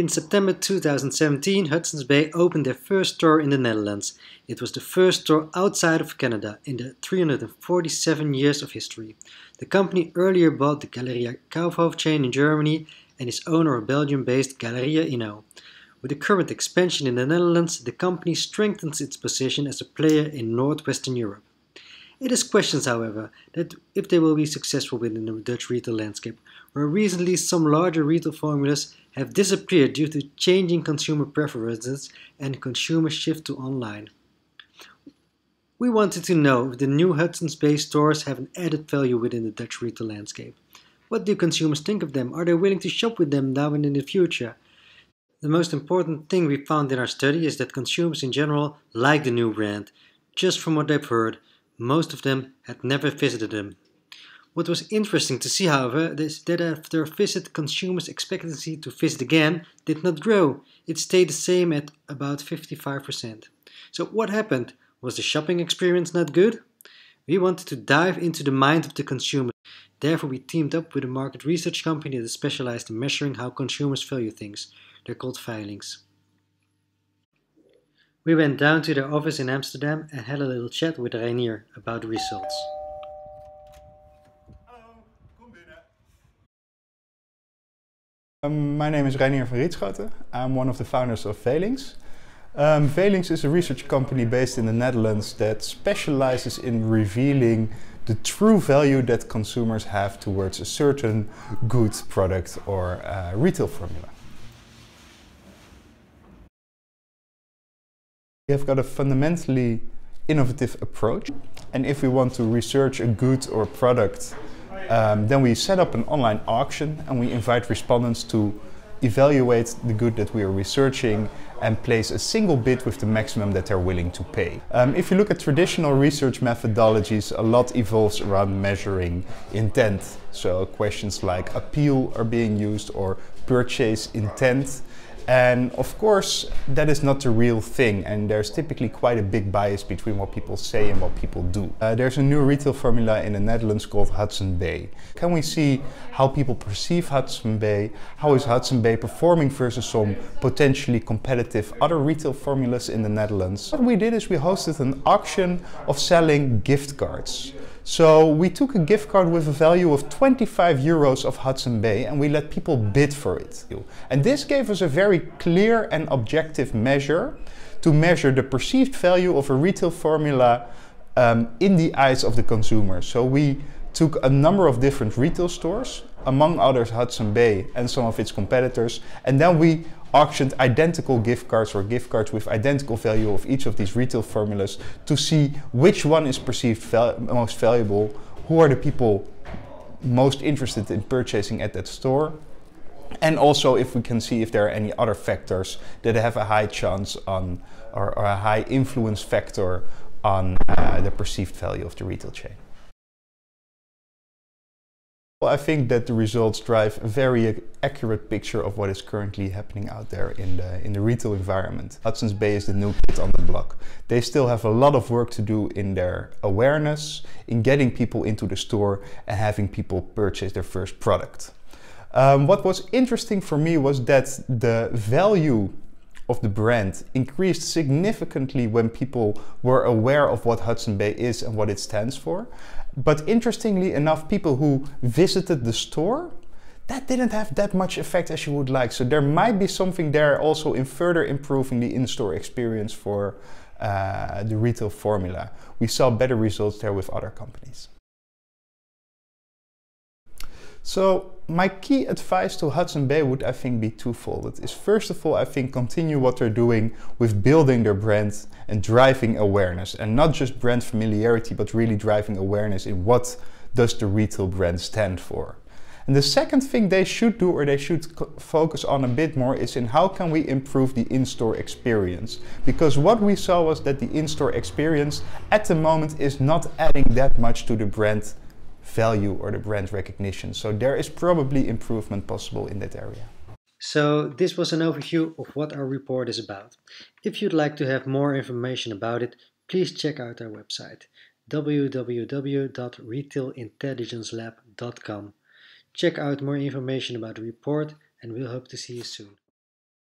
In September 2017, Hudson's Bay opened their first store in the Netherlands. It was the first store outside of Canada in their 347 years of history. The company earlier bought the Galeria Kaufhof chain in Germany and is owner of Belgium-based Galeria Inno. With the current expansion in the Netherlands, the company strengthens its position as a player in Northwestern Europe. It is questions, however, that if they will be successful within the Dutch retail landscape, where recently some larger retail formulas have disappeared due to changing consumer preferences and consumer shift to online. We wanted to know if the new Hudson's Bay stores have an added value within the Dutch retail landscape. What do consumers think of them? Are they willing to shop with them now and in the future? The most important thing we found in our study is that consumers in general like the new brand. Just from what they've heard, most of them had never visited them. What was interesting to see, however, is that after a visit, consumers' expectancy to visit again did not grow. It stayed the same at about 55%. So what happened? Was the shopping experience not good? We wanted to dive into the mind of the consumer. Therefore, we teamed up with a market research company that is specialized in measuring how consumers value things. They're called Veylinx. We went down to their office in Amsterdam and had a little chat with Reinier about the results. My name is Reinier van Rietschoten. I'm one of the founders of Veylinx. Veylinx is a research company based in the Netherlands that specializes in revealing the true value that consumers have towards a certain good product or retail formula. We have got a fundamentally innovative approach, and if we want to research a good or product, then we set up an online auction and we invite respondents to evaluate the good that we are researching and place a single bid with the maximum that they're willing to pay. If you look at traditional research methodologies, a lot evolves around measuring intent. So questions like appeal are being used or purchase intent. And of course, that is not the real thing, and there's typically quite a big bias between what people say and what people do. There's a new retail formula in the Netherlands called Hudson Bay. Can we see how people perceive Hudson Bay? How is Hudson Bay performing versus some potentially competitive other retail formulas in the Netherlands? What we did is we hosted an auction of selling gift cards. So we took a gift card with a value of 25 euros of Hudson Bay and we let people bid for it. And this gave us a very clear and objective measure to measure the perceived value of a retail formula in the eyes of the consumer. So we took a number of different retail stores, among others Hudson Bay and some of its competitors, and then we auctioned identical gift cards or gift cards with identical value of each of these retail formulas to see which one is perceived most valuable, who are the people most interested in purchasing at that store, and also if we can see if there are any other factors that have a high chance on or a high influence factor on the perceived value of the retail chain. Well, I think that the results drive a very accurate picture of what is currently happening out there in the retail environment. Hudson's Bay is the new kid on the block. They still have a lot of work to do in their awareness, in getting people into the store and having people purchase their first product. What was interesting for me was that the value of the brand increased significantly when people were aware of what Hudson Bay is and what it stands for. But interestingly enough, people who visited the store, that didn't have that much effect as you would like. So there might be something there also in further improving the in-store experience for the retail formula. We saw better results there with other companies. So my key advice to Hudson Bay would, I think, be twofold. It is, first of all, I think continue what they're doing with building their brand and driving awareness, and not just brand familiarity, but really driving awareness in what does the retail brand stand for. And the second thing they should do, or they should focus on a bit more, is in how can we improve the in-store experience. Because what we saw was that the in-store experience at the moment is not adding that much to the brand value or the brand recognition. So there is probably improvement possible in that area. So this was an overview of what our report is about. If you'd like to have more information about it, please check out our website www.retailintelligencelab.com. Check out more information about the report and we'll hope to see you soon.